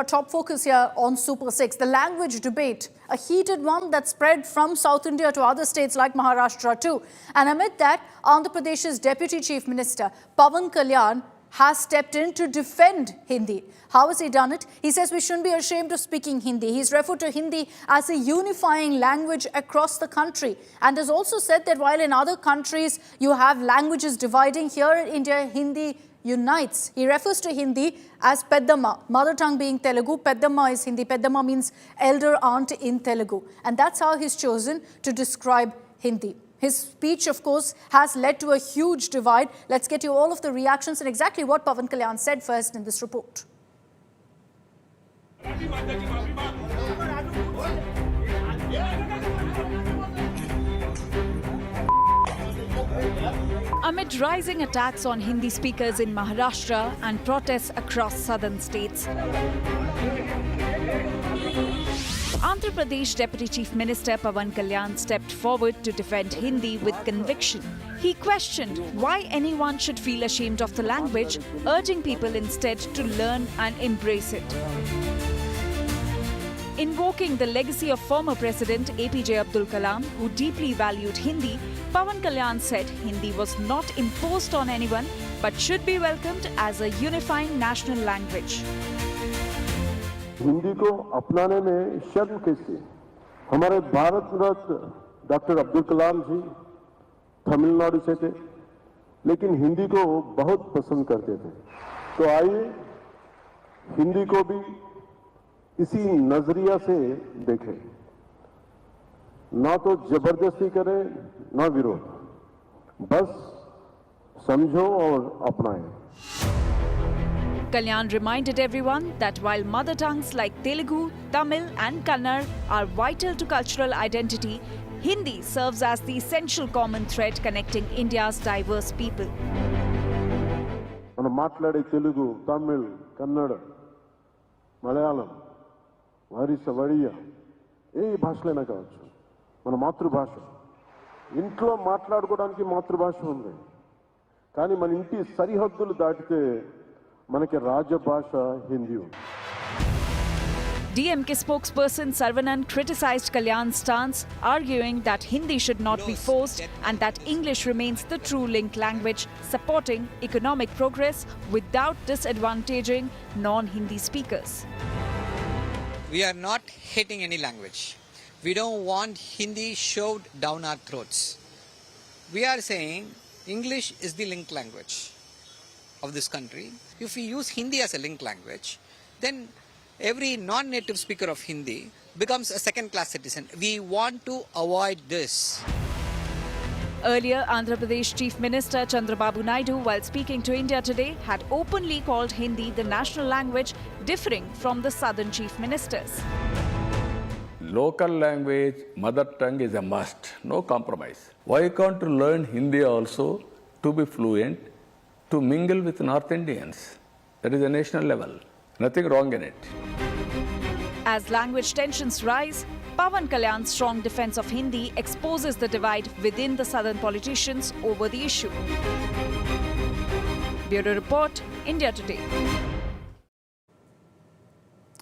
our top focus here on Super 6, the language debate, a heated one that spread from South India to other states like Maharashtra too. And amid that, Andhra Pradesh's Deputy Chief Minister, Pawan Kalyan, has stepped in to defend Hindi. How has he done it? He says we shouldn't be ashamed of speaking Hindi. He's referred to Hindi as a unifying language across the country, and has also said that while in other countries you have languages dividing, here in India, Hindi unites. He refers to Hindi as Peddama, mother tongue being Telugu. Peddama is Hindi. Peddama means elder aunt in Telugu. And that's how he's chosen to describe Hindi. His speech, of course, has led to a huge divide. Let's get you all of the reactions and exactly what Pawan Kalyan said first in this report. Amid rising attacks on Hindi speakers in Maharashtra and protests across southern states, Andhra Pradesh Deputy Chief Minister Pawan Kalyan stepped forward to defend Hindi with conviction. He questioned why anyone should feel ashamed of the language, urging people instead to learn and embrace it. Invoking the legacy of former President APJ Abdul Kalam, who deeply valued Hindi, Pawan Kalyan said Hindi was not imposed on anyone but should be welcomed as a unifying national language. Hindi को अपनाने में शर्म कैसे? हमारे Bharat Ratna doctor Abdul Kalam जी तमिलनाडु से थे, लेकिन हिंदी को बहुत पसंद करते थे। तो आइए हिंदी को भी इसी नजरिया से देखें, ना तो जबरदस्ती करें ना विरोध, बस समझो और अपनाएं। Kalyan reminded everyone that while mother tongues like Telugu, Tamil and Kannada are vital to cultural identity, Hindi serves as the essential common thread connecting India's diverse people. మనం మాట్లాడే తెలుగు, తమిళ్, కన్నడ, మలయాళం, వారిస వడియా ఏ భాషలైనా కావచ్చు, మన మాతృభాష. ఇంట్లో మాట్లాడుకోవడానికి మాతృభాష ఉంది, కానీ మన ఇంటి సరిహద్దులు దాటితే మనకి రాజభాష హిందీ ఉంది. DMK spokesperson Sarvanan criticized Kalyan's stance, arguing that Hindi should not be forced and that English remains the true link language, supporting economic progress without disadvantaging non-Hindi speakers. We are not hating any language. We don't want Hindi shoved down our throats. We are saying English is the link language of this country. If we use Hindi as a link language, then every non-native speaker of Hindi becomes a second-class citizen. We want to avoid this. Earlier, Andhra Pradesh Chief Minister Chandrababu Naidu, while speaking to India Today, had openly called Hindi the national language, differing from the southern chief ministers. Local language, mother tongue is a must, no compromise. Why can't you learn Hindi also to be fluent, to mingle with North Indians? That is a national level. Nothing wrong in it. As language tensions rise, Pawan Kalyan's strong defense of Hindi exposes the divide within the southern politicians over the issue. Bureau Report, India Today.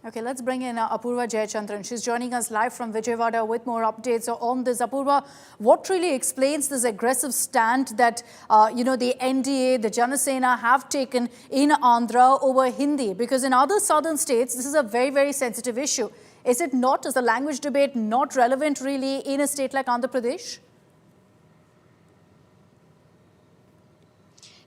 Okay, let's bring in Apurva Jayachandran. She's joining us live from Vijayawada with more updates on this. Apurva, what really explains this aggressive stand that, the NDA, the Janasena have taken in Andhra over Hindi? Because in other southern states, this is a very, very sensitive issue. Is it not? Is the language debate not relevant really in a state like Andhra Pradesh?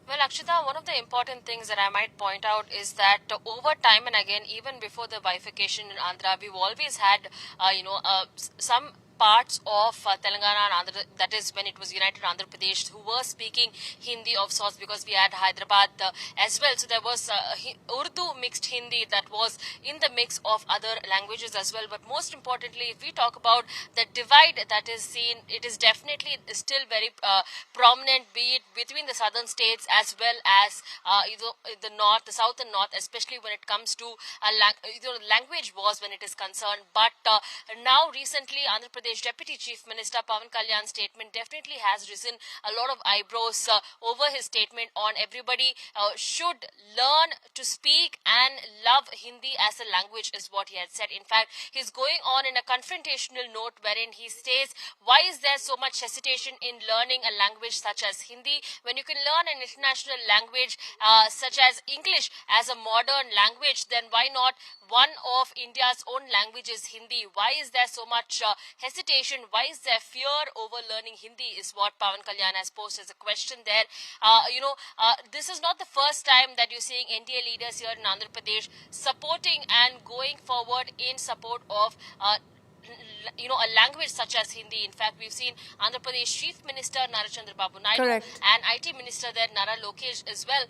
Well, Akshita, one of the important things that I might point out is that over time and again, even before the bifurcation in Andhra, we've always had, some parts of Telangana and Andhra, that is when it was United Andhra Pradesh, who were speaking Hindi of sorts, because we had Hyderabad as well. So there was Urdu mixed Hindi that was in the mix of other languages as well. But most importantly, if we talk about the divide that is seen, it is definitely still very prominent, be it between the southern states as well as the north, the south and north, especially when it comes to language wars when it is concerned. But now recently, Andhra Pradesh Pradesh Deputy Chief Minister Pawan Kalyan's statement definitely has risen a lot of eyebrows over his statement on everybody should learn to speak and love Hindi as a language is what he had said. In fact, he's going on in a confrontational note wherein he says, why is there so much hesitation in learning a language such as Hindi when you can learn an international language such as English as a modern language? Then why not one of India's own languages, Hindi? Why is there so much hesitation? Why is there fear over learning Hindi is what Pawan Kalyan has posed as a question there. This is not the first time that you're seeing NDA leaders here in Andhra Pradesh supporting and going forward in support of a language such as Hindi. In fact, we've seen Andhra Pradesh Chief Minister Nara Chandrababu Naidu Correct. and IT Minister there Nara Lokesh as well,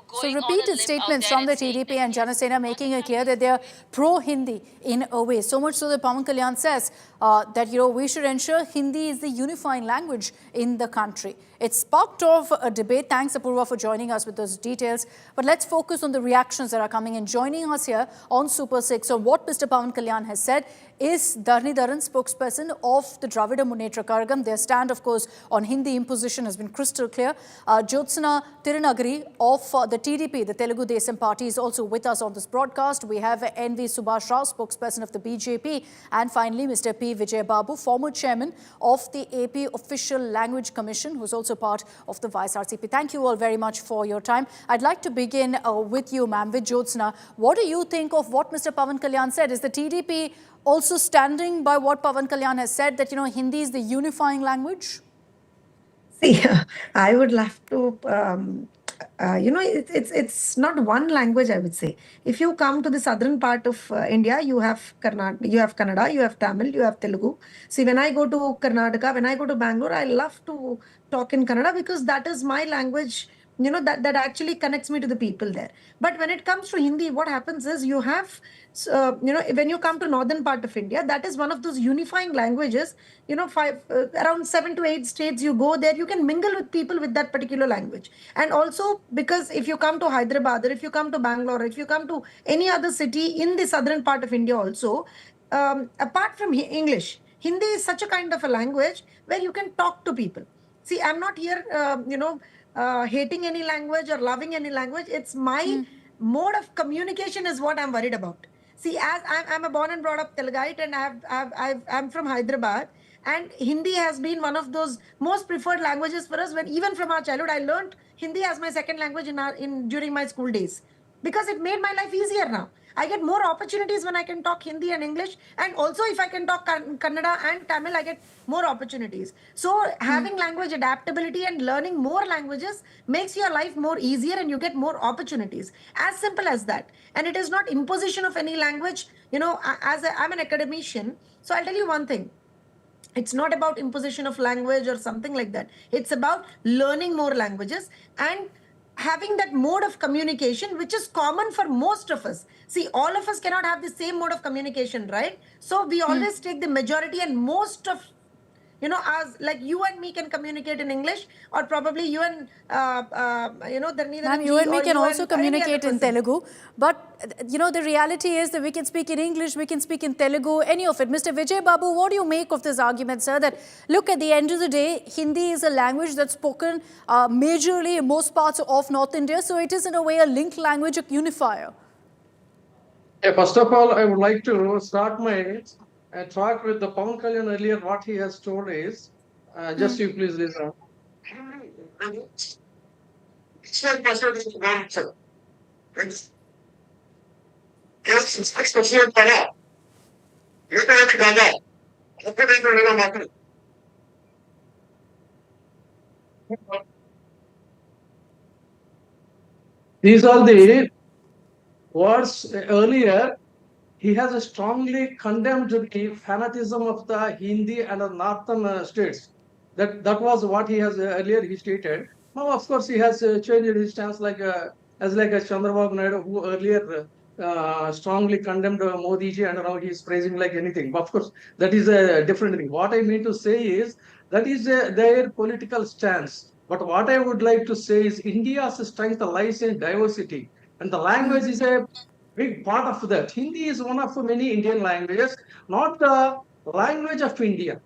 going So on a repeated limb out statements there from the and saying TDP and Janasena making it clear that they are pro-Hindi in a way. So much so that Pawan Kalyan says that we should ensure Hindi is the unifying language in the country. It sparked off a debate. Thanks, Apurva, for joining us with those details. But let's focus on the reactions that are coming in. Joining us here on Super 6 on what Mr. Pawan Kalyan has said is Dharni Dharan, spokesperson of the Dravida Munnetra Kazhagam. Their stand, of course, on Hindi imposition has been crystal clear. Jyotsna Tirunagari of the TDP, the Telugu Desam party, is also with us on this broadcast. We have N.V. Subhash Rao, spokesperson of the BJP. And finally, Mr. P. Vijay Babu, former chairman of the AP Official Language Commission, who's also part of the Vice RCP. Thank you all very much for your time. I'd like to begin with you, ma'am, with Jyotsna. What do you think of what Mr. Pawan Kalyan said? Is the TDP also standing by what Pawan Kalyan has said, that, Hindi is the unifying language? See, I would love to, it's not one language, I would say. If you come to the southern part of India, you have Kannada, you have Tamil, you have Telugu. See, when I go to Karnataka, when I go to Bangalore, I love to talk in Kannada because that is my language, that actually connects me to the people there. But when it comes to Hindi, what happens is you have, when you come to northern part of India, that is one of those unifying languages, around 7 to 8 states you go there, you can mingle with people with that particular language. And also because if you come to Hyderabad, or if you come to Bangalore, if you come to any other city in the southern part of India also, apart from English, Hindi is such a kind of a language where you can talk to people. See, I'm not here, hating any language or loving any language. It's my mode of communication is what I'm worried about. See, as I'm a born and brought up Telugite, and I'm from Hyderabad, and Hindi has been one of those most preferred languages for us. When even from our childhood, I learned Hindi as my second language during my school days, because it made my life easier now. I get more opportunities when I can talk Hindi and English, and also if I can talk Kannada and Tamil, I get more opportunities. So having language adaptability and learning more languages makes your life more easier, and you get more opportunities. As simple as that. And it is not imposition of any language. I'm an academician, so I'll tell you one thing. It's not about imposition of language or something like that. It's about learning more languages and having that mode of communication, which is common for most of us. See, all of us cannot have the same mode of communication, right? So we always take the majority, and most of, as like you and me can communicate in English, or probably you and, Ma'am, you and me can also communicate in Telugu. But, the reality is that we can speak in English, we can speak in Telugu, any of it. Mr. Vijay Babu, what do you make of this argument, sir? That, look, at the end of the day, Hindi is a language that's spoken majorly in most parts of North India. So it is, in a way, a linked language, a unifier. Yeah, first of all, I would like to start my talk with the Pawan Kalyan earlier. What he has told is, just you please listen. These are the words earlier. He has strongly condemned the fanatism of the Hindi and the northern states. That was what he has earlier he stated. Now, of course, he has changed his stance, as Chandrababu Naidu, who earlier strongly condemned Modi ji, and now he is praising like anything. But of course, that is a different thing. What I mean to say is that is their political stance. But what I would like to say is India's strength lies in diversity, and the language is a big part of that. Hindi is one of many Indian languages, not language of India.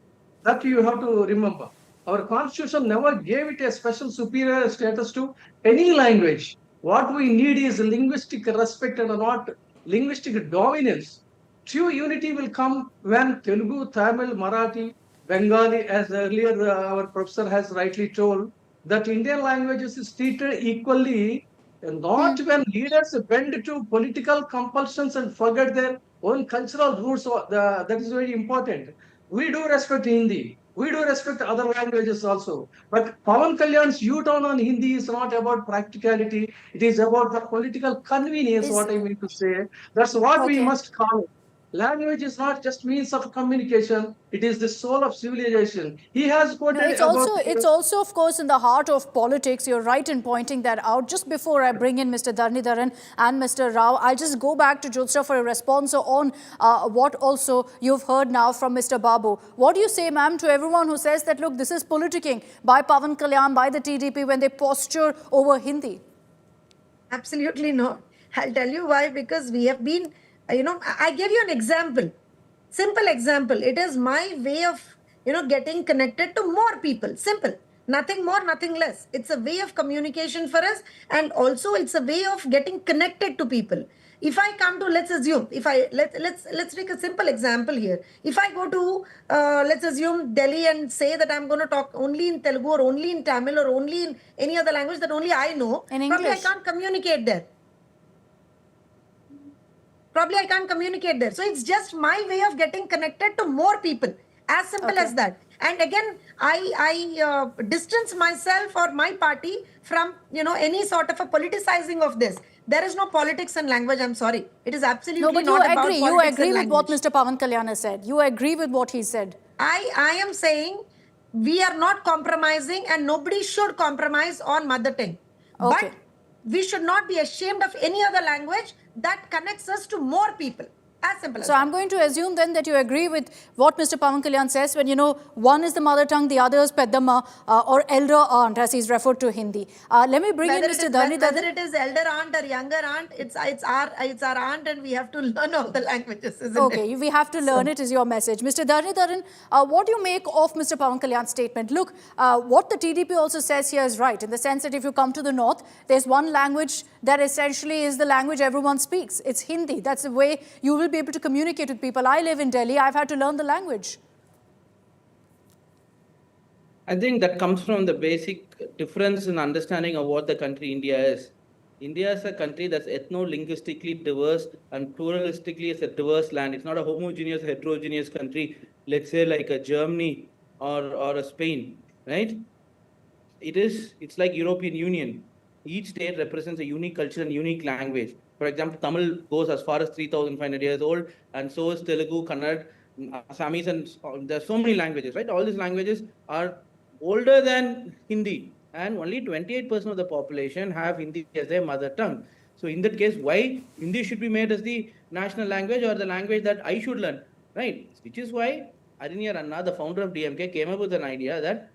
That you have to remember. Our constitution never gave it a special superior status to any language. What we need is linguistic respect and not linguistic dominance. True unity will come when Telugu, Tamil, Marathi, Bengali, as earlier our professor has rightly told, that Indian languages is treated equally, and not when leaders bend to political compulsions and forget their own cultural roots. That is very important. We do respect Hindi. We do respect other languages also. But Pawan Kalyan's U-turn on Hindi is not about practicality. It is about the political convenience, what I mean to say. That's what we Okay. must call it. Language is not just means of communication. It is the soul of civilization. He has No, quoted it's about... also, of course, in the heart of politics. You're right in pointing that out. Just before I bring in Mr. Dharnidharan and Mr. Rao, I'll just go back to Jyotsna for a response on what also you've heard now from Mr. Babu. What do you say, ma'am, to everyone who says that, look, this is politicking by Pawan Kalyan, by the TDP when they posture over Hindi? Absolutely not. I'll tell you why. Because we have been, I gave you an example. Simple example. It is my way of, getting connected to more people. Simple. Nothing more, nothing less. It's a way of communication for us. And also it's a way of getting connected to people. If I come to, let's assume, let's take a simple example here. If I go to, let's assume Delhi and say that I'm going to talk only in Telugu or only in Tamil or only in any other language that only I know, In probably I English. can't communicate there. Probably I can't communicate there. So it's just my way of getting connected to more people. As simple as that. And again, I distance myself or my party from, any sort of a politicizing of this. There is no politics in language, I'm sorry. It is absolutely No, but not about you politics agree and with what language. Mr. Pawan Kalyan has said. You agree with what he said. I am saying we are not compromising and nobody should compromise on mother tongue. Okay. But we should not be ashamed of any other language that connects us to more people. As simple as So that. I'm going to assume then that you agree with what Mr. Pawan Kalyan says when, one is the mother tongue, the other is Peddama or elder aunt, as he's referred to Hindi. Let me bring in Mr. Dharnidharan. Whether it is elder aunt or younger aunt, it's our aunt and we have to learn all the languages, isn't it? Okay, we have to learn it is your message. Mr. Dharnidharan, what do you make of Mr. Pawan Kalyan's statement? Look, what the TDP also says here is right, in the sense that if you come to the north, there's one language that essentially is the language everyone speaks. It's Hindi. That's the way you will be able to communicate with people. I live in Delhi. I've had to learn the language. I think that comes from the basic difference in understanding of what the country India is. India is a country that's ethno-linguistically diverse and pluralistically is a diverse land. It's not a homogeneous, heterogeneous country, let's say like a Germany or a Spain, right? It's like European Union. Each state represents a unique culture and unique language. For example, Tamil goes as far as 3,500 years old, and so is Telugu, Kannada, Assamese, and there are so many languages, right? All these languages are older than Hindi, and only 28% of the population have Hindi as their mother tongue. So in that case, why Hindi should be made as the national language or the language that I should learn, right? Which is why Arinya Ranna, the founder of DMK, came up with an idea that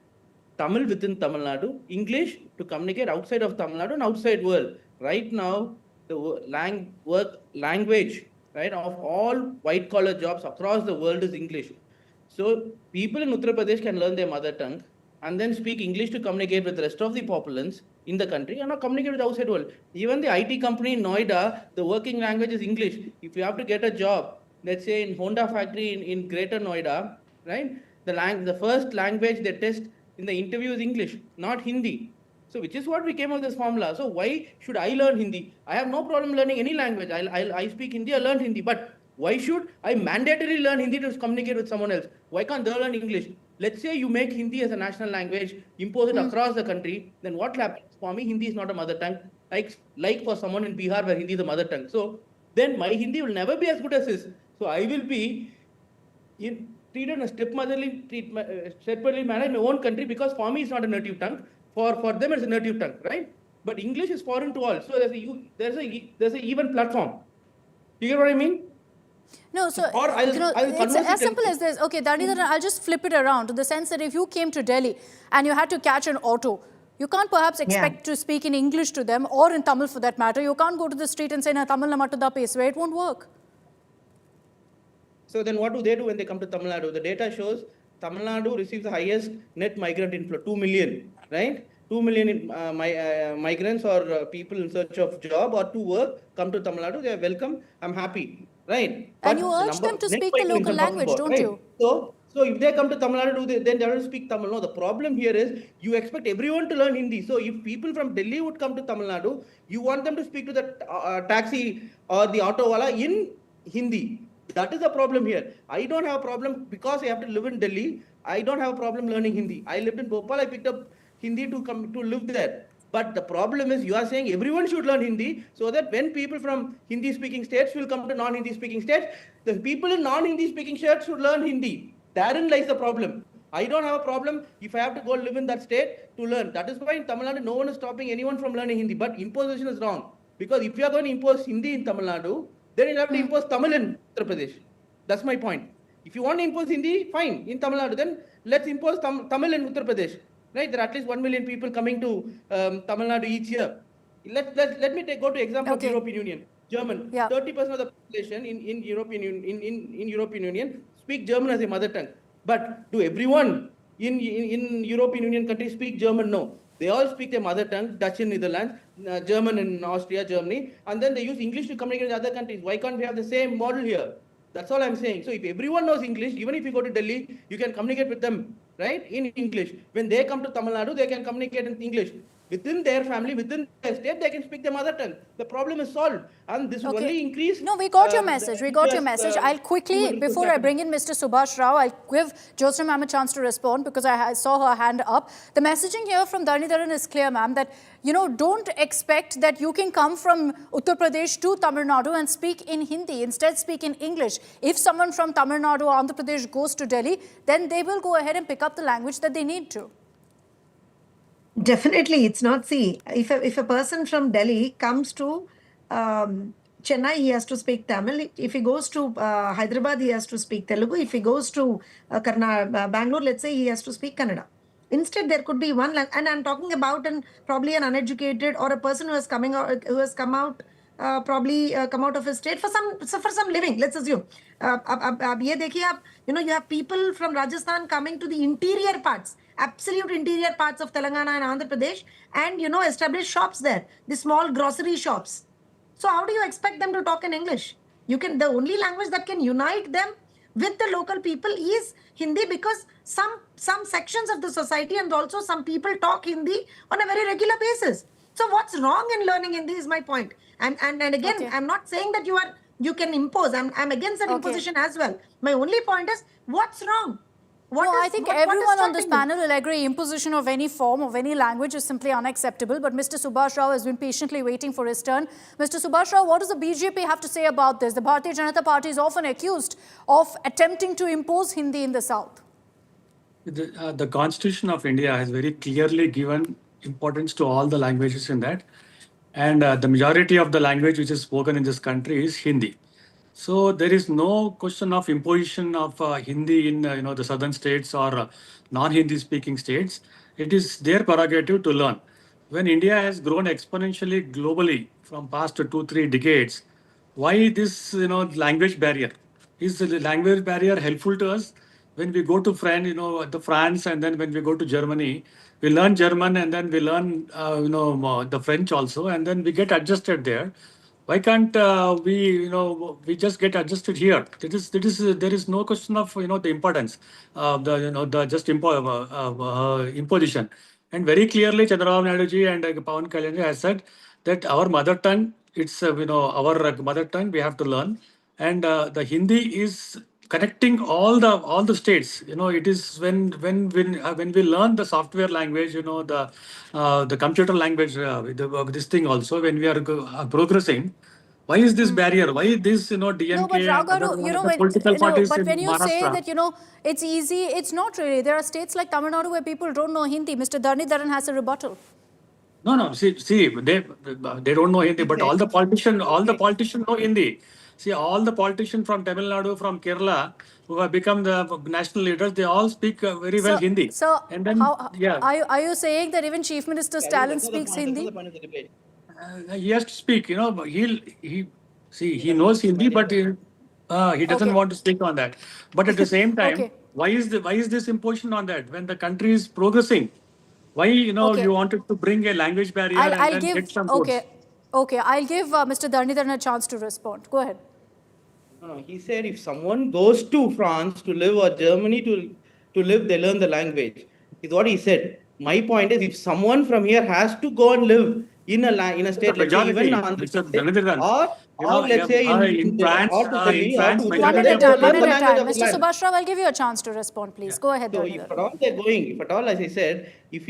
Tamil within Tamil Nadu, English to communicate outside of Tamil Nadu and outside world. Right now, the language, right, of all white collar jobs across the world is English. So people in Uttar Pradesh can learn their mother tongue and then speak English to communicate with the rest of the populace in the country and not communicate with the outside world. Even the IT company in Noida, the working language is English. If you have to get a job, let's say in Honda factory in Greater Noida, right, the first language they test in the interview is English, not Hindi. So which is what we came up with this formula. So why should I learn Hindi? I have no problem learning any language. I speak Hindi, I learned Hindi. But why should I mandatorily learn Hindi to communicate with someone else? Why can't they learn English? Let's say you make Hindi as a national language, impose it across the country, then what happens? For me, Hindi is not a mother tongue. Like for someone in Bihar where Hindi is a mother tongue. So then my Hindi will never be as good as his. So I will be treated in a stepmotherly manner in my own country because for me it's not a native tongue. For them it's a native tongue, right? But English is foreign to all. So there's an even platform. You get what I mean? No, so Or it's as simple as this. Okay, Dharnidharan, I'll just flip it around to the sense that if you came to Delhi and you had to catch an auto, you can't perhaps expect to speak in English to them or in Tamil for that matter. You can't go to the street and say, na Tamil namattu da pesve. It won't work. So then what do when they come to Tamil Nadu? The data shows Tamil Nadu receives the highest net migrant inflow, 2 million, right? 2 million migrants or people in search of job or to work come to Tamil Nadu. They are welcome. I'm happy, right? And you urge them to speak the local language, don't you? So if they come to Tamil Nadu, then they don't speak Tamil. No, the problem here is you expect everyone to learn Hindi. So if people from Delhi would come to Tamil Nadu, you want them to speak to the taxi or the auto wala in Hindi. That is the problem here. I don't have a problem because I have to live in Delhi. I don't have a problem learning Hindi. I lived in Bhopal. I picked up Hindi to come to live there. But the problem is you are saying everyone should learn Hindi so that when people from Hindi speaking states will come to non-Hindi speaking states, the people in non-Hindi speaking states should learn Hindi. Therein lies the problem. I don't have a problem if I have to go live in that state to learn. That is why in Tamil Nadu, no one is stopping anyone from learning Hindi. But imposition is wrong. Because if you are going to impose Hindi in Tamil Nadu, then you have to impose Tamil in Uttar Pradesh. That's my point. If you want to impose Hindi, fine. In Tamil Nadu, then let's impose Tamil in Uttar Pradesh. Right? There are at least 1 million people coming to Tamil Nadu each year. Let me go to example of European Union. German. 30% of the population in European Union speak German as a mother tongue. But do everyone in European Union countries speak German? No. They all speak their mother tongue, Dutch in Netherlands, German in Austria, Germany, and then they use English to communicate with other countries. Why can't we have the same model here? That's all I'm saying. So if everyone knows English, even if you go to Delhi, you can communicate with them, right, in English. When they come to Tamil Nadu, they can communicate in English. Within their family, within their state, they can speak their mother tongue. The problem is solved. And this will only increase... No, we got your message. We got your message. I'll quickly, before I bring in Mr. Subhash Rao, I'll give Joseph ma'am a chance to respond because I saw her hand up. The messaging here from Dhanidharan is clear, ma'am, that, you know, don't expect that you can come from Uttar Pradesh to Tamil Nadu and speak in Hindi. Instead, speak in English. If someone from Tamil Nadu or Andhra Pradesh goes to Delhi, then they will go ahead and pick up the language that they need to. Definitely, it's not. See, if a person from Delhi comes to Chennai, he has to speak Tamil. If he goes to Hyderabad, he has to speak Telugu. If he goes to Bangalore, let's say, he has to speak Kannada. Instead, there could be one language, and I'm talking about probably an uneducated or a person who has come out of his state for some living. Let's assume. You have people from Rajasthan coming to the interior parts, absolute interior parts of Telangana and Andhra Pradesh, and establish shops there, the small grocery shops. So how do you expect them to talk in English? The only language that can unite them with the local people is Hindi, because some sections of the society and also some people talk Hindi on a very regular basis. So what's wrong in learning Hindi is my point. And again, I'm not saying that you can impose. I'm against that imposition as well. My only point is, what's wrong? I think everyone on this panel will agree imposition of any form, of any language is simply unacceptable. But Mr. Subhash Rao has been patiently waiting for his turn. Mr. Subhash Rao, what does the BJP have to say about this? The Bharatiya Janata Party is often accused of attempting to impose Hindi in the South. The Constitution of India has very clearly given importance to all the languages in that. And the majority of the language which is spoken in this country is Hindi. So there is no question of imposition of Hindi in the southern states or non-Hindi speaking states. It is their prerogative to learn. When India has grown exponentially globally from past 2-3 decades, why this language barrier? Is the language barrier helpful to us? When we go to France, and then when we go to Germany, we learn German and then we learn the French also, and then we get adjusted there. Why can't we just get adjusted here? There is no question of the importance of the imposition. And very clearly, Chandrababu Naidu ji and Pawan Kalyan has said that our mother tongue, it's our mother tongue. We have to learn, and the Hindi is connecting all the states. It is when we learn the software language, the computer language, this thing also, when we are progressing. Why is this barrier? Why is this, DMK? No, but Rao, political parties but when in you say Maharashtra? that, it's easy, it's not really. There are states like Tamil Nadu where people don't know Hindi. Mr. Dhanidharan has a rebuttal. No. See, they don't know Hindi, but all the politicians know Hindi. See, all the politicians from Tamil Nadu, from Kerala, who have become the national leaders, they all speak very well Hindi. So, and then, are you saying that even Chief Minister Stalin speaks Hindi? He has to speak. He knows Hindi, but He doesn't Okay. want to speak on that. But at the same time, Okay. why is this imposition on that when the country is progressing? Why Okay. you wanted to bring a language barrier and I'll then give, get some okay. votes? Okay, I'll give Mr. Dhanidharan a chance to respond. Go ahead. No, he said if someone goes to France to live or Germany to live, they learn the language. Is what he said. My point is, if someone from here has to go and live in a The state, let's say even majority, Andhra Mr. Pradesh, Dhanidharan, or let's say in France, or to Delhi or to majority One Gujarat, at they a have time, to one learn at the a language time. of the Mr. land. Subhash Rao, I'll give you a chance to respond, please. Go ahead, So if Dhanidharan. at all they're going, if at all, as I said, if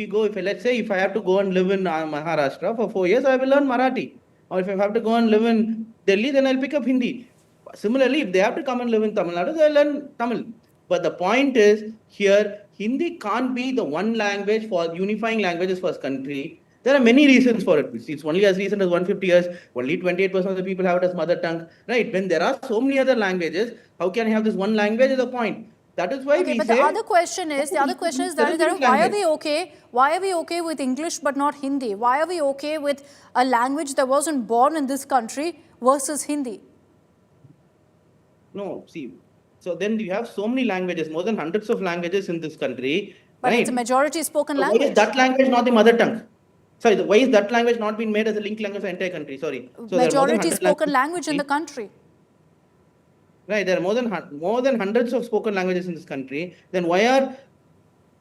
let's say if I have to go and live in Maharashtra for 4 years, I will learn Marathi. Or if I have to go and live in Delhi, then I'll pick up Hindi. Similarly, if they have to come and live in Tamil Nadu, they'll learn Tamil. But the point is here, Hindi can't be the one language for unifying languages for a country. There are many reasons for it. It's only as recent as 150 years, only 28% of the people have it as mother tongue, right? When there are so many other languages, how can I have this one language is the point. That is why Okay, we but say the other question is, Telugu why are language. we okay? Why are we okay with English but not Hindi? Why are we okay with a language that wasn't born in this country versus Hindi? No, see, so then you have so many languages, more than hundreds of languages in this country, But it's a right? majority spoken So why is language. that language not the mother tongue? Sorry, why is that language not being made as a linked language for the entire country? Sorry. So there are more than Majority 100 spoken languages. language in the country. Right, there are more than hundreds of spoken languages in this country. Then why are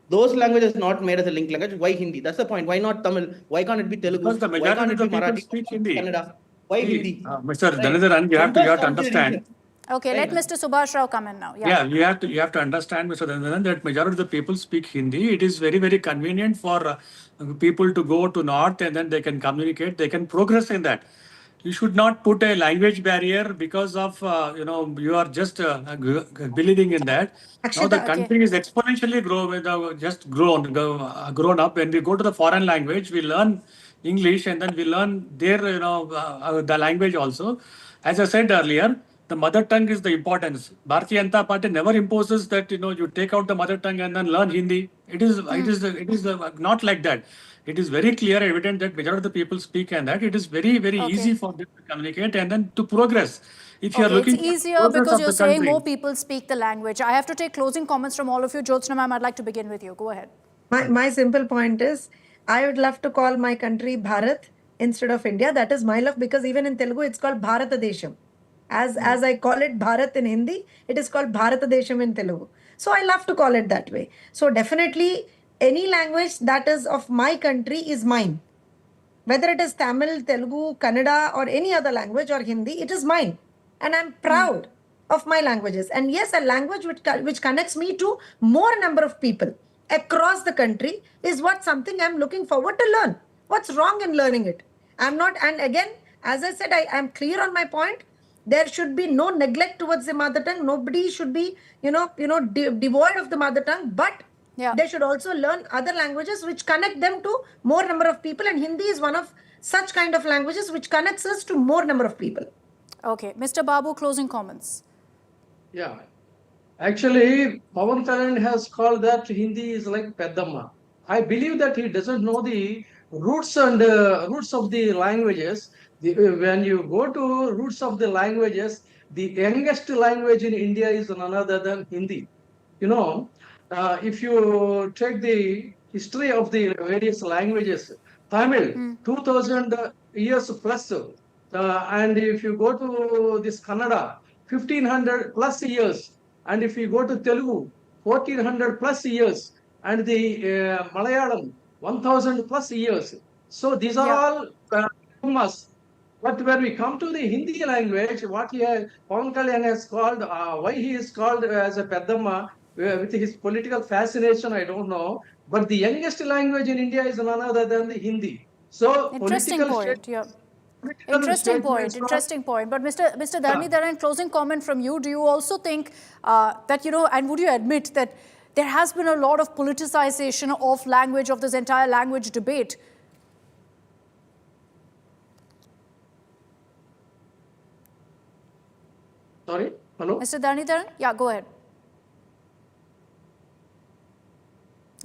those languages not made as a linked language? Why Hindi? That's the point. Why not Tamil? Why can't it be Telugu? Because the Why majority can't of it the be people Marathi? speak Hindi. Kannada? Why See, Hindi? Mr. Right. Dhanidharan, you have to understand. Okay, let Mr. Subhash Rao come in now. Yeah, you have to understand, Mr. Dhanidharan, that majority of the people speak Hindi. It is very, very convenient for people to go to north and then they can communicate, they can progress in that. You should not put a language barrier because of, you are just believing in that. Now the Akshita, country is exponentially grown up. When we go to the foreign language, we learn English and then we learn their, the language also. As I said earlier, the mother tongue is the importance. Bharatiya Janata Party never imposes that you take out the mother tongue and then learn Hindi. It is not like that. It is very clear, evident that majority of the people speak and that it is very, very easy for them to communicate and then to progress. If you are Okay, it's looking for easier progress because of you're the saying country, more people speak the language. I have to take closing comments from all of you. Jyotsna ma'am, I'd like to begin with you. Go ahead. my simple point is, I would love to call my country Bharat instead of India. That is my love, because even in Telugu, it's called Bharatadesham. As I call it Bharat in Hindi, it is called Bharatadesham in Telugu. So I love to call it that way. So definitely, any language that is of my country is mine. Whether it is Tamil, Telugu, Kannada, or any other language, or Hindi, it is mine. And I'm proud of my languages. And yes, a language which connects me to more number of people across the country is what something I'm looking forward to learn. What's wrong in learning it? I'm not, and again, as I said, I'm clear on my point. There should be no neglect towards the mother tongue. Nobody should be, devoid of the mother tongue. But they should also learn other languages which connect them to more number of people. And Hindi is one of such kind of languages which connects us to more number of people. Okay, Mr. Babu, closing comments. Yeah. Actually, Pawan Kalyan has called that Hindi is like Peddama. I believe that he doesn't know the roots and roots of the languages. When you go to roots of the languages, the youngest language in India is none other than Hindi. If you take the history of the various languages, Tamil, 2000 years plus, and if you go to this Kannada, 1500 plus years, and if you go to Telugu, 1400 plus years, and the Malayalam, 1000 plus years. So these are all must. But when we come to the Hindi language, what Pawan Kalyan has called, why he is called as a Peddama, with his political fascination, I don't know. But the youngest language in India is none other than the Hindi. So Interesting point. Interesting point. But Mr. Dhanidharan, closing comment from you. Do you also think that, and would you admit that there has been a lot of politicization of language, of this entire language debate? Sorry? Hello? Mr. Dhanidharan? Yeah, go ahead.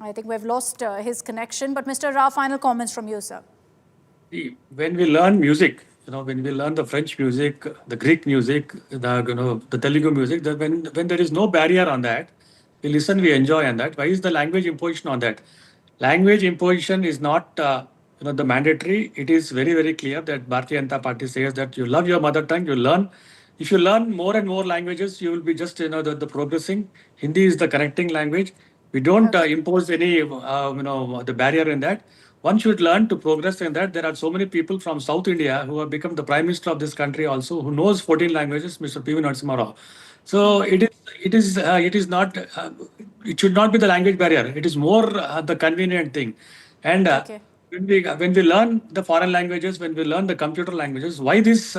I think we've lost his connection. But Mr. Rao, final comments from you, sir. when we learn music, when we learn the French music, the Greek music, the Telugu music, when there is no barrier on that, we listen, we enjoy on that. Why is the language imposition on that? Language imposition is not, the mandatory. It is very, very clear that Bharatiya Janata Party says that you love your mother tongue, you learn. If you learn more and more languages, you will be just, the progressing. Hindi is the connecting language. We don't impose any, the barrier in that. One should learn to progress in that. There are so many people from South India who have become the Prime Minister of this country also, who knows 14 languages, Mr. P.V. Narasimha Rao. So it is not, it should not be the language barrier. It is more the convenient thing. And when we learn the foreign languages, when we learn the computer languages, why this,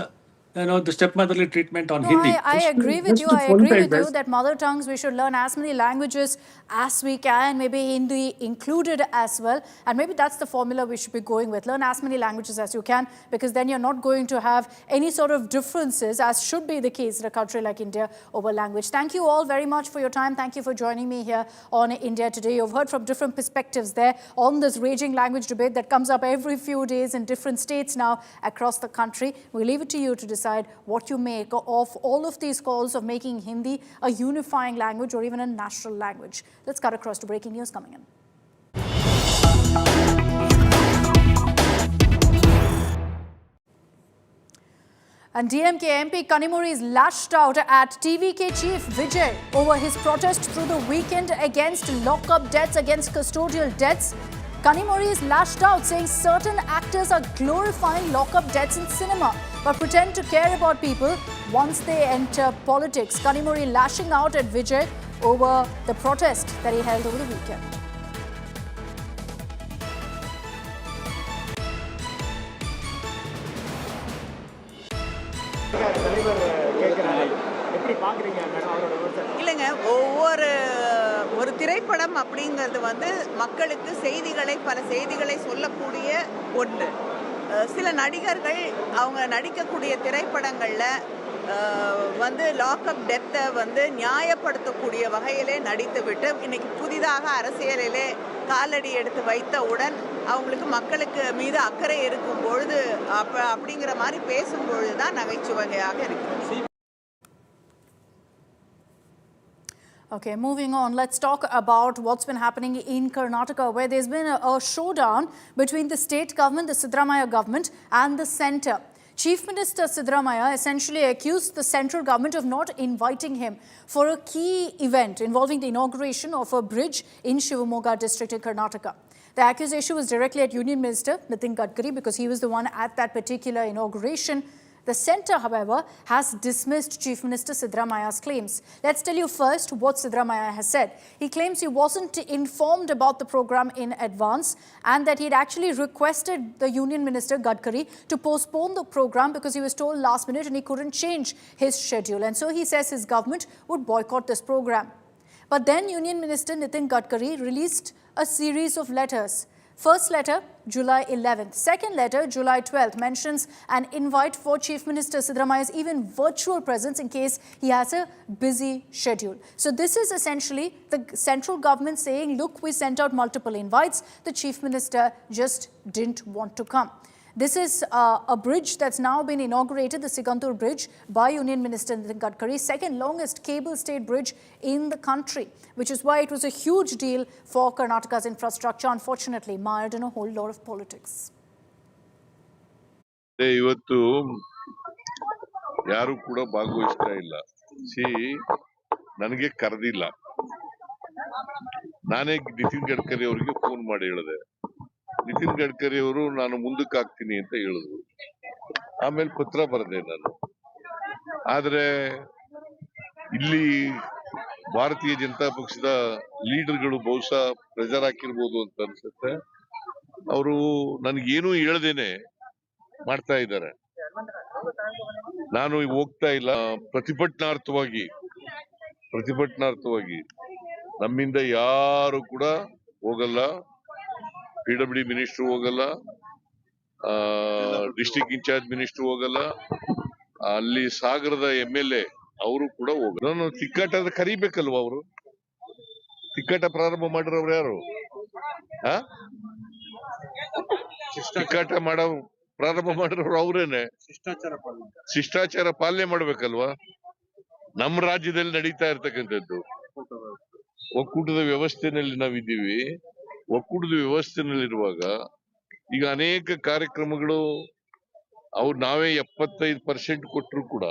the stepmotherly treatment on Hindi? I agree with you. I agree with you that mother tongues, we should learn as many languages as we can, maybe Hindi included as well. And maybe that's the formula we should be going with. Learn as many languages as you can, because then you're not going to have any sort of differences, as should be the case in a country like India, over language. Thank you all very much for your time. Thank you for joining me here on India Today. You've heard from different perspectives there on this raging language debate that comes up every few days in different states now across the country. We leave it to you to decide what you make of all of these calls of making Hindi a unifying language or even a national language. Let's cut across to breaking news coming in. And DMK MP Kanimuri is lashed out at TVK chief Vijay over his protest through the weekend against lock-up deaths, against custodial deaths. Kanimuri is lashed out, saying certain actors are glorifying lock-up deaths in cinema but pretend to care about people once they enter politics. Kanimuri lashing out at Vijay over the protest that he held over the weekend. இல்லைங்க, ஒரு திரைப்படம் அப்படிங்கிறது வந்து மக்களுக்கு பல செய்திகளை சொல்லக்கூடிய ஒன்று. சில நடிகர்கள் அவங்க நடிக்கக்கூடிய திரைப்படங்களில் வந்து லாக்அப் டெத்தை வந்து நியாயப்படுத்தக்கூடிய வகையிலே நடித்துவிட்டு இன்னைக்கு புதிதாக அரசியலிலே காலடி எடுத்து வைத்தவுடன் அவங்களுக்கு மக்களுக்கு மீது அக்கறை இருக்கும் பொழுது அப்படிங்கிற மாதிரி பேசும்பொழுது தான் நகைச்சுவையாக இருக்குது. Okay, moving on, let's talk about what's been happening in Karnataka, where there's been a showdown between the state government, the Siddaramaiah government, and the centre. Chief Minister Siddaramaiah essentially accused the central government of not inviting him for a key event involving the inauguration of a bridge in Shivamogga district in Karnataka. The accusation was directly at Union Minister Nitin Gadkari because he was the one at that particular inauguration. The centre, however, has dismissed Chief Minister Siddaramaiah's claims. Let's tell you first what Siddaramaiah has said. He claims he wasn't informed about the program in advance and that he'd actually requested the Union Minister Gadkari to postpone the program because he was told last minute and he couldn't change his schedule. And so he says his government would boycott this program. But then Union Minister Nitin Gadkari released a series of letters. First letter, July 11th. Second letter, July 12th, mentions an invite for Chief Minister Siddaramaiah's even virtual presence in case he has a busy schedule. So this is essentially the central government saying, look, we sent out multiple invites. The Chief Minister just didn't want to come. This is a bridge that's now been inaugurated, the Sigantur Bridge, by Union Minister Nitin Gadkari, second longest cable-stayed bridge in the country, which is why it was a huge deal for Karnataka's infrastructure, unfortunately mired in a whole lot of politics. ಇವತ್ತು ಯಾರು ಕೂಡ ಭಾಗವಹಿಸ್ತಾ ಇಲ್ಲ. ನನಗೆ ಕರೆದಿಲ್ಲ. ನಾನೇ ನಿತಿನ್ ಗಡ್ಕರಿ ಅವರಿಗೆ phone ಮಾಡಿ ಹೇಳಿದೆ. ನಿತಿನ್ ಗಡ್ಕರಿ ಅವರು ನಾನು ಮುಂದಕ್ಕೆ ಹಾಕ್ತೀನಿ ಅಂತ ಹೇಳಿದ್ರು. ಆಮೇಲೆ ಪತ್ರ ಬರೆದೆ ನಾನು. ಆದ್ರೆ ಇಲ್ಲಿ ಭಾರತೀಯ ಜನತಾ ಪಕ್ಷದ ಲೀಡರ್ಗಳು ಬಹುಶಃ ಪ್ರೆಷರ್ ಹಾಕಿರ್ಬೋದು ಅಂತ ಅನ್ಸುತ್ತೆ. ಅವರು ನನಗೇನು ಹೇಳ್ದೇನೆ ಮಾಡ್ತಾ ಇದ್ದಾರೆ. ನಾನು ಹೋಗ್ತಾ ಇಲ್ಲ. ಪ್ರತಿಭಟನಾರ್ಥವಾಗಿ ನಮ್ಮಿಂದ ಯಾರು ಕೂಡ ಹೋಗಲ್ಲ. PWD ಮಿನಿಸ್ಟರ್ ಹೋಗಲ್ಲ, ಡಿಸ್ಟ್ರಿಕ್ಟ್ ಇನ್ಚಾರ್ಜ್ ಮಿನಿಸ್ಟರ್ ಹೋಗಲ್ಲ, ಅಲ್ಲಿ ಸಾಗರದ MLA ಅವರು ಕೂಡ ಹೋಗಲ್ಲ. ನಾನು ತಿಕ್ಕಾಟ ಕರಿಬೇಕಲ್ವಾ? ಅವರು ತಿಕ್ಕಾಟ ಪ್ರಾರಂಭ ಮಾಡಿರೋರು ಯಾರು? ತಿಕ್ಕಾಟ ಮಾಡೋ ಪ್ರಾರಂಭ ಮಾಡಿರೋರು ಅವರೇನೆ. ಶಿಷ್ಟಾಚಾರ ಪಾಲನೆ ಮಾಡ್ಬೇಕಲ್ವಾ? ನಮ್ಮ ರಾಜ್ಯದಲ್ಲಿ ನಡೀತಾ ಇರ್ತಕ್ಕಂಥದ್ದು ಒಕ್ಕೂಟದ ವ್ಯವಸ್ಥೆನಲ್ಲಿ ನಾವಿದ್ದೀವಿ. ಒಕ್ಕೂಟದ ವ್ಯವಸ್ಥೆನಲ್ಲಿರುವಾಗ ಈಗ ಅನೇಕ ಕಾರ್ಯಕ್ರಮಗಳು ಅವ್ರು ನಾವೇ 75% ಕೊಟ್ಟರು ಕೂಡ,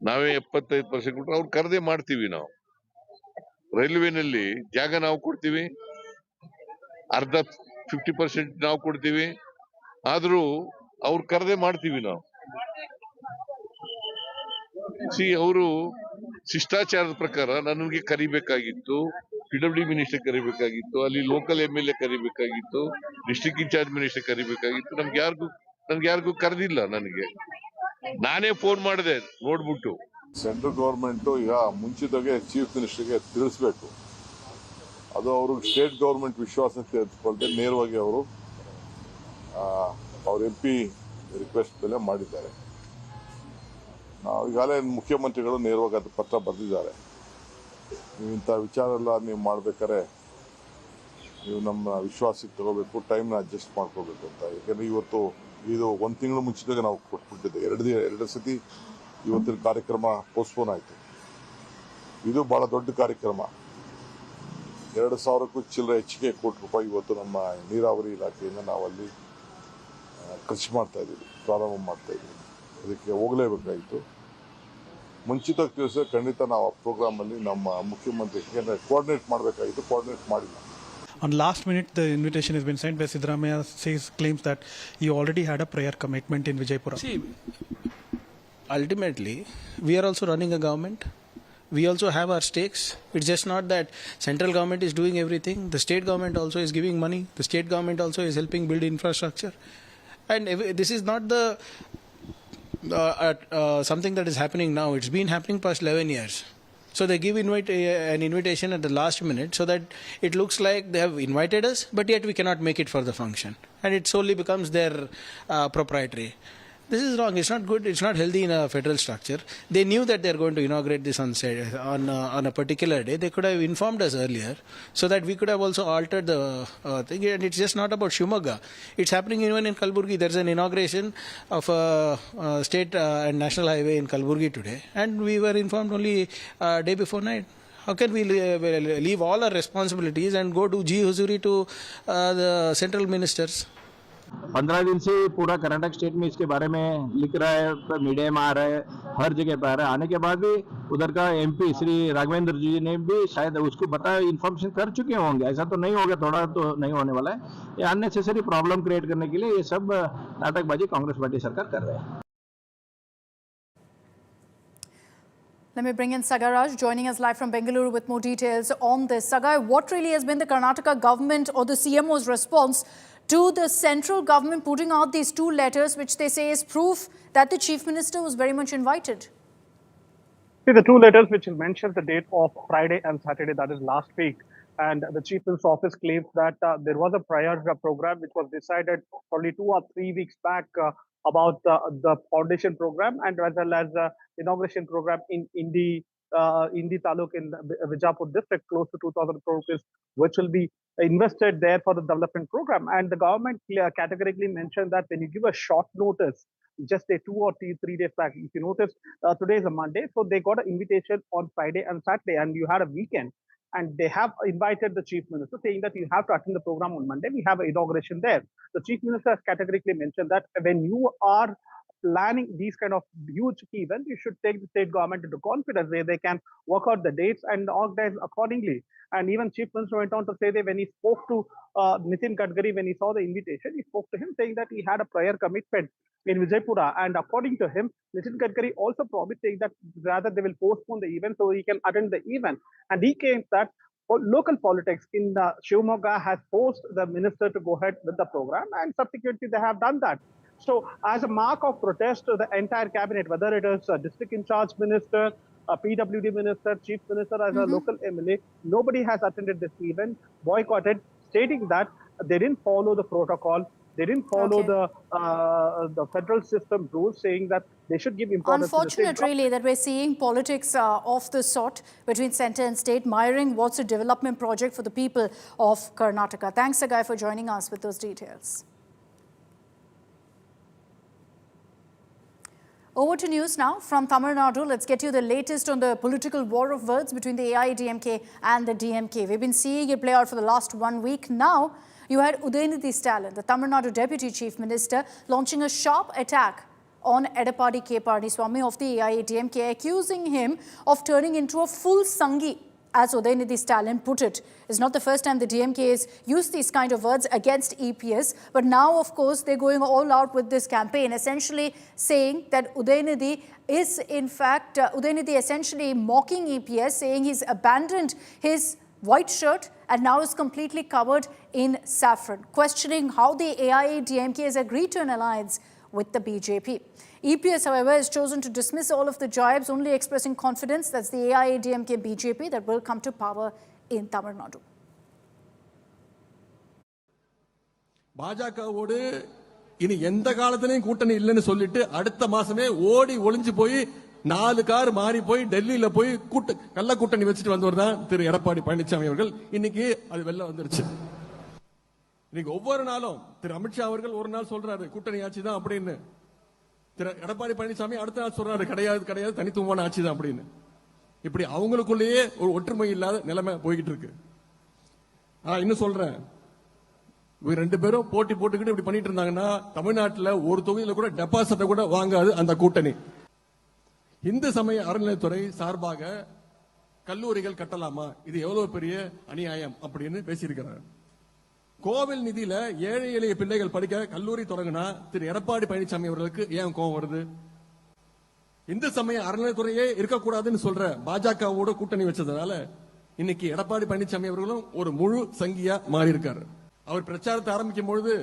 ನಾವೇ 75% ಕೊಟ್ಟರು ಅವ್ರು ಕರೆದೇ ಮಾಡ್ತೀವಿ. ನಾವು ರೈಲ್ವೆನಲ್ಲಿ ಜಾಗ ನಾವು ಕೊಡ್ತೀವಿ, ಅರ್ಧ 50% ನಾವು ಕೊಡ್ತೀವಿ, ಆದ್ರೂ ಅವ್ರು ಕರೆದೇ ಮಾಡ್ತೀವಿ ನಾವು. ಅವರು ಶಿಷ್ಟಾಚಾರದ ಪ್ರಕಾರ ನನಗೆ ಕರಿಬೇಕಾಗಿತ್ತು, PWD ಮಿನಿಸ್ಟರ್ ಕರಿಬೇಕಾಗಿತ್ತು, ಅಲ್ಲಿ ಲೋಕಲ್ MLA ಕರಿಬೇಕಾಗಿತ್ತು, ಡಿಸ್ಟ್ರಿಕ್ಟ್ ಇನ್ಚಾರ್ಜ್ ಮಿನಿಸ್ಟರ್ ಕರಿಬೇಕಾಗಿತ್ತು. ನನ್ಗೆ ಯಾರಿಗೂ ಕರೆದಿಲ್ಲ. ನಾನೇ ಫೋನ್ ಮಾಡಿದೆ ನೋಡ್ಬಿಟ್ಟು. ಸೆಂಟ್ರಲ್ ಗೌರ್ಮೆಂಟ್ ಈಗ ಮುಂಚಿತವಾಗಿ ಚೀಫ್ ಮಿನಿಸ್ಟರ್ಗೆ ತಿಳಿಸ್ಬೇಕು. ಅದು ಅವರು ಸ್ಟೇಟ್ ಗೌರ್ಮೆಂಟ್ ವಿಶ್ವಾಸ ತೆಗೆದುಕೊಳ್ಳದೆ ನೇರವಾಗಿ ಅವರು ಅವ್ರ MP ರಿಕ್ವೆಸ್ಟ್ ಮೇಲೆ ಮಾಡಿದ್ದಾರೆ. ಈಗಾಗಲೇ ಮುಖ್ಯಮಂತ್ರಿಗಳು ನೇರವಾಗಿ ಅದು ಪತ್ರ ಬರೆದಿದ್ದಾರೆ. ನೀವು ಇಂಥ ವಿಚಾರ ಎಲ್ಲ ನೀವು ಮಾಡ್ಬೇಕಾದ್ರೆ ನೀವು ನಮ್ಮ ವಿಶ್ವಾಸಕ್ಕೆ ತಗೋಬೇಕು, ಟೈಮ್ನ ಅಡ್ಜಸ್ಟ್ ಮಾಡ್ಕೋಬೇಕು ಅಂತ. ಯಾಕಂದ್ರೆ ಇವತ್ತು ಇದು 1 ತಿಂಗಳು ಮುಂಚಿದಾಗ ನಾವು ಕೊಟ್ಬಿಟ್ಟಿದ್ದೆ. ಎರಡು ಸತಿ ಇವತ್ತಿನ ಕಾರ್ಯಕ್ರಮ ಪೋಸ್ಟ್ಪೋನ್ ಆಯಿತು. ಇದು ಬಹಳ ದೊಡ್ಡ ಕಾರ್ಯಕ್ರಮ. 2,000ಕ್ಕೂ ಚಿಲ್ಲರೆ ಹೆಚ್ಚಿಗೆ ಕೋಟಿ ರೂಪಾಯಿ ಇವತ್ತು ನಮ್ಮ ನೀರಾವರಿ ಇಲಾಖೆಯಿಂದ ನಾವು ಅಲ್ಲಿ ಖರ್ಚು ಮಾಡ್ತಾ ಇದ್ದೀವಿ, ಪ್ರಾರಂಭ ಮಾಡ್ತಾ ಇದ್ದೀವಿ. ಅದಕ್ಕೆ ಹೋಗಲೇಬೇಕಾಯಿತು. ಮುಂಚಿತವಾಗಿ ತಿಳಿಸಿದ್ರೆ ಖಂಡಿತ ನಾವು ಆ ಪ್ರೋಗ್ರಾಮಲ್ಲಿ ನಮ್ಮ ಮುಖ್ಯಮಂತ್ರಿ ಕೋಆರ್ಡಿನೇಟ್ ಮಾಡಬೇಕಾಗಿತ್ತು, ಕೋಆರ್ಡಿನೇಟ್ ಮಾಡಿಲ್ಲ. On last minute, the invitation has been sent by Siddaramaiah claims that he already had a prayer commitment in Vijaypura. See, ultimately, we are also running a government. We also have our stakes. It's just not that central government is doing everything. The state government also is giving money. The state government also is helping build infrastructure. And this is not the something that is happening now. It's been happening past 11 years. So they give an invitation at the last minute so that it looks like they have invited us, but yet we cannot make it for the function. And it solely becomes their proprietary. This is wrong. It's not good. It's not healthy in a federal structure. They knew that they are going to inaugurate this on a particular day. They could have informed us earlier so that we could have also altered the thing. And it's just not about Shimoga. It's happening even in Kalburgi. There's an inauguration of a state and national highway in Kalburgi today. And we were informed only day before night. How can we leave all our responsibilities and go do huzuri to the central ministers? 15 दिन से पूरा Karnataka state में इसके बारे में लिख रहा है, मीडिया में आ रहा है, हर जगह पे आ रहा है. आने के बाद भी उधर का MP श्री राघवेंद्र जी ने भी शायद उसको बताया, इन्फॉर्मेशन कर चुके होंगे. ऐसा तो नहीं होगा, थोड़ा तो नहीं होने वाला है. ये अननेसेसरी प्रॉब्लम क्रिएट करने के लिए ये सब नाटकबाजी कांग्रेस पार्टी सरकार कर रहे हैं. Let me bring in Sagaraj, joining us live from Bengaluru with more details on this. Sagar, what really has been the Karnataka government or the CMO's response to the central government putting out these 2 letters, which they say is proof that the Chief Minister was very much invited? See, the 2 letters which mention the date of Friday and Saturday, that is last week. And the Chief Minister's office claims that there was a prior program which was decided probably 2 or 3 weeks back about the foundation program and as well as the inauguration program in the taluk in Vijapur district, close to 2,000 crore rupees, which will be invested there for the development program. And the government categorically mentioned that when you give a short notice, just a 2 or 3 days back, if you notice, today is a Monday, so they got an invitation on Friday and Saturday, and you had a weekend. And they have invited the Chief Minister, saying that you have to attend the program on Monday. We have an inauguration there. The Chief Minister has categorically mentioned that when you are planning these kind of huge events, you should take the state government into confidence where they can work out the dates and organize accordingly. And even Chief Minister went on to say that when he spoke to Nitin Gadkari, when he saw the invitation, he spoke to him saying that he had a prior commitment in Vijaypura. And according to him, Nitin Gadkari also promised saying that rather they will postpone the event so he can attend the event. And he claims that local politics in Shimoga has forced the minister to go ahead with the program, and subsequently they have done that. So as a mark of protest to the entire cabinet, whether it is a district in charge minister, a PWD minister, chief minister, as a local MLA, nobody has attended this event, boycotted, stating that they didn't follow the protocol. They didn't follow the federal system rules, saying that they should give importance. Unfortunate, really, that we're seeing politics of this sort between centre and state, miring what's a development project for the people of Karnataka. Thanks, Sagai, for joining us with those details. Over to news now from Tamil Nadu. Let's get you the latest on the political war of words between the AIADMK and the DMK. We've been seeing it play out for the last 1 week now. You had Udayanidhi Stalin, the Tamil Nadu Deputy Chief Minister, launching a sharp attack on Edappadi K. Palaniswamy of the AIADMK, accusing him of turning into a full Sangi, as Udayanidhi Stalin put it. It's not the first time the DMK has used these kind of words against EPS, but now, of course, they're going all out with this campaign, essentially saying that Udayanidhi is, in fact, Udayanidhi essentially mocking EPS, saying he's abandoned his white shirt and now is completely covered in saffron, questioning how the AIADMK has agreed to an alliance with the BJP. EPS, however, has chosen to dismiss all of the jibes, only expressing confidence that's the AIADMK BJP that will come to power in Tamil Nadu. பாஜகவோடு இனி எந்த காலத்திலையும் கூட்டணி இல்லைன்னு சொல்லிட்டு அடுத்த மாசமே ஓடி ஒளிஞ்சு போய் 4 கார் மாறி போய் டெல்லியில போய் கள்ள கூட்டணி வச்சுட்டு வந்தவர் தான் திரு எடப்பாடி பழனிசாமி அவர்கள். இன்னைக்கு அது வெளில வந்துருச்சு. இன்னைக்கு ஒவ்வொரு நாளும் திரு அமித்ஷா அவர்கள் ஒரு நாள் சொல்றாரு கூட்டணி ஆட்சி தான் அப்படின்னு. திரு எடப்பாடி பழனிசாமி அடுத்த நாள் சொல்றாரு கிடையாது தனித்துவமான ஆட்சி தான் அப்படின்னு. இப்படி அவங்களுக்குள்ளேயே ஒரு ஒற்றுமை இல்லாத நிலைமை போய்கிட்டு இருக்கு. இன்னும் சொல்றேன், ரெண்டு பேரும் போட்டி போட்டுக்கிட்டு இப்படி பண்ணிட்டு இருந்தாங்கன்னா தமிழ்நாட்டில் ஒரு தொகுதியில கூட டெபாசிட்ட கூட வாங்காது அந்த கூட்டணி. இந்து சமய அறநிலையத்துறை சார்பாக கல்லூரிகள் கட்டலாமா, இது எவ்வளவு பெரிய அநியாயம் அப்படின்னு பேசியிருக்கிறார். கோவில் நிதியில ஏழை எளிய பிள்ளைகள் படிக்க கல்லூரி தொடங்கினா திரு எடப்பாடி பழனிசாமி அவர்களுக்கு ஏன் கோபம் வருது? இந்து சமய அறநிலையத்துறையே இருக்கக்கூடாதுன்னு சொல்ற பாஜகவோட கூட்டணி வச்சதுனால இன்னைக்கு எடப்பாடி பழனிசாமி அவர்களும் ஒரு முழு சங்கியா மாறி இருக்காரு. அவர் பிரச்சாரத்தை ஆரம்பிக்கும் பொழுது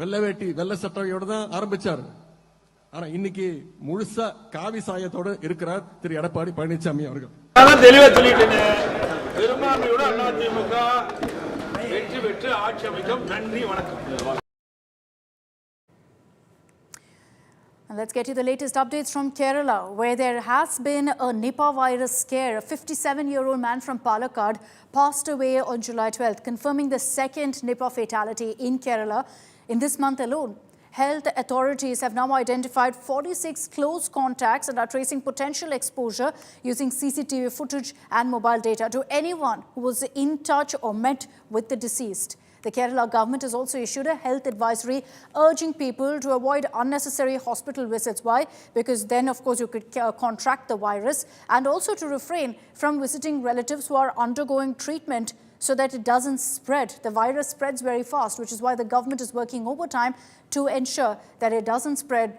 வெள்ளை வேட்டி வெள்ளை சட்டையோட தான் ஆரம்பிச்சார். ஆனா இன்னைக்கு முழுசா காவி சாயத்தோட இருக்கிறார் திரு எடப்பாடி பழனிசாமி அவர்கள். தெளிவா சொல்லிட்டேன், பெரும்பான்மையோட அதிமுக வெற்றி பெற்று ஆட்சி அமைக்கும். நன்றி, வணக்கம். And let's get you the latest updates from Kerala, where there has been a Nipah virus scare. A 57-year-old man from Palakkad passed away on July 12th, confirming the second Nipah fatality in Kerala in this month alone. Health authorities have now identified 46 close contacts and are tracing potential exposure using CCTV footage and mobile data to anyone who was in touch or met with the deceased. The Kerala government has also issued a health advisory urging people to avoid unnecessary hospital visits. Why? Because then, of course, you could contract the virus, and also to refrain from visiting relatives who are undergoing treatment so that it doesn't spread. The virus spreads very fast, which is why the government is working overtime to ensure that it doesn't spread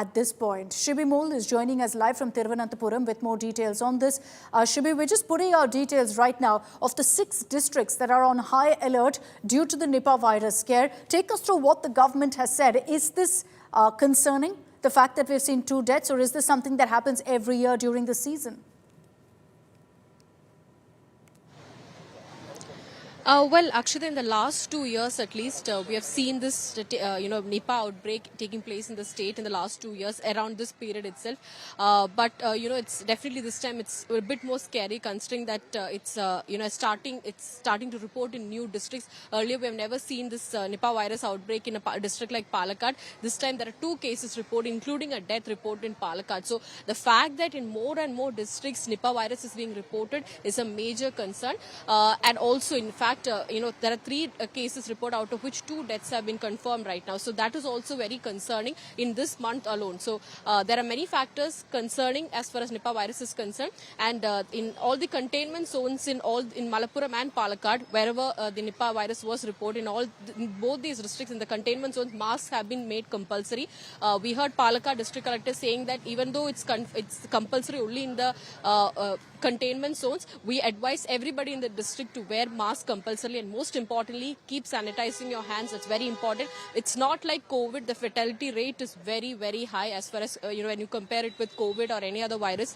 at this point. Shibi Mol is joining us live from Thiruvananthapuram with more details on this. Shibi, we're just putting out details right now of the 6 districts that are on high alert due to the Nipah virus scare. Take us through what the government has said. Is this concerning, the fact that we've seen 2 deaths, or is this something that happens every year during the season? Well, Akshita, in the last 2 years at least, we have seen this, Nipah outbreak taking place in the state in the last 2 years around this period itself. But it's definitely this time it's a bit more scary, considering that it's starting to report in new districts. Earlier, we have never seen this Nipah virus outbreak in a district like Palakkad. This time, there are 2 cases reported, including a death report in Palakkad. So the fact that in more and more districts Nipah virus is being reported is a major concern, and also, in fact, there are 3 cases reported, out of which 2 deaths have been confirmed right now. So that is also very concerning in this month alone. So there are many factors concerning as far as Nipah virus is concerned. And in all the containment zones in Malappuram and Palakkad, wherever the Nipah virus was reported, in both these districts, in the containment zones, masks have been made compulsory. We heard Palakkad district collector saying that even though it's compulsory only in the containment zones, we advise everybody in the district to wear masks compulsorily, and most importantly, keep sanitizing your hands. It's very important. It's not like COVID. The fatality rate is very, very high as far as, when you compare it with COVID or any other virus.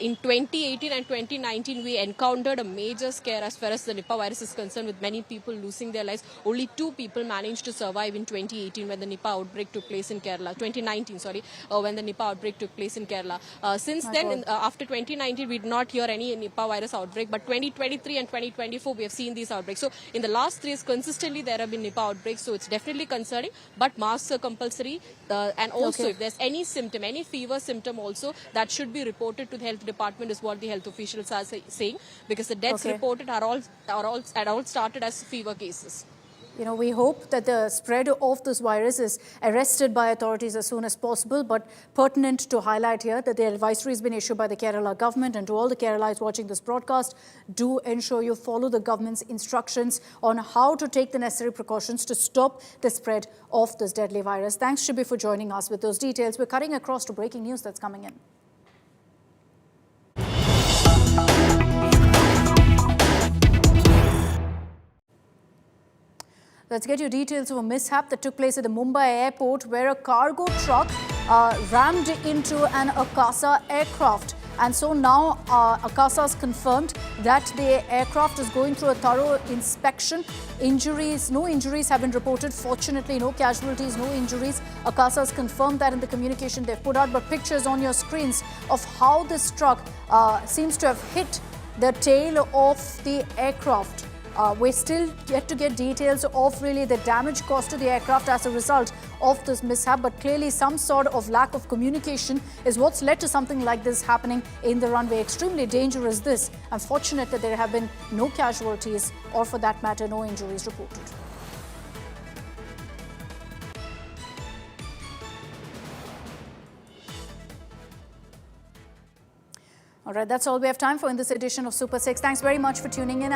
In 2018 and 2019, we encountered a major scare as far as the Nipah virus is concerned, with many people losing their lives. Only 2 people managed to survive in 2018 when the Nipah outbreak took place in Kerala. 2019, sorry, when the Nipah outbreak took place in Kerala. Since then, after 2019, we did not hear any Nipah virus outbreak, but 2023 and 2024, we have seen these outbreaks. outbreak. So in the last 3 years, consistently there have been Nipah outbreaks. So it's definitely concerning. But masks are compulsory. And also, if there's any symptom, any fever symptom also, that should be reported to the health department is what the health officials are saying. Because the deaths reported are all started as fever cases. You know, we hope that the spread of this virus is arrested by authorities as soon as possible, but pertinent to highlight here that the advisory has been issued by the Kerala government, and to all the Keralites watching this broadcast, do ensure you follow the government's instructions on how to take the necessary precautions to stop the spread of this deadly virus. Thanks, Shibi, for joining us with those details. We're cutting across to breaking news that's coming in. Let's get you details of a mishap that took place at the Mumbai airport where a cargo truck rammed into an Akasa aircraft. And so now Akasa has confirmed that the aircraft is going through a thorough inspection. No injuries have been reported. Fortunately, no casualties, no injuries. Akasa has confirmed that in the communication they've put out. But pictures on your screens of how this truck seems to have hit the tail of the aircraft. We're still yet to get details of really the damage caused to the aircraft as a result of this mishap, but clearly some sort of lack of communication is what's led to something like this happening in the runway. Extremely dangerous this. Unfortunate that there have been no casualties or, for that matter, no injuries reported. All right, that's all we have time for in this edition of Super 6. Thanks very much for tuning in.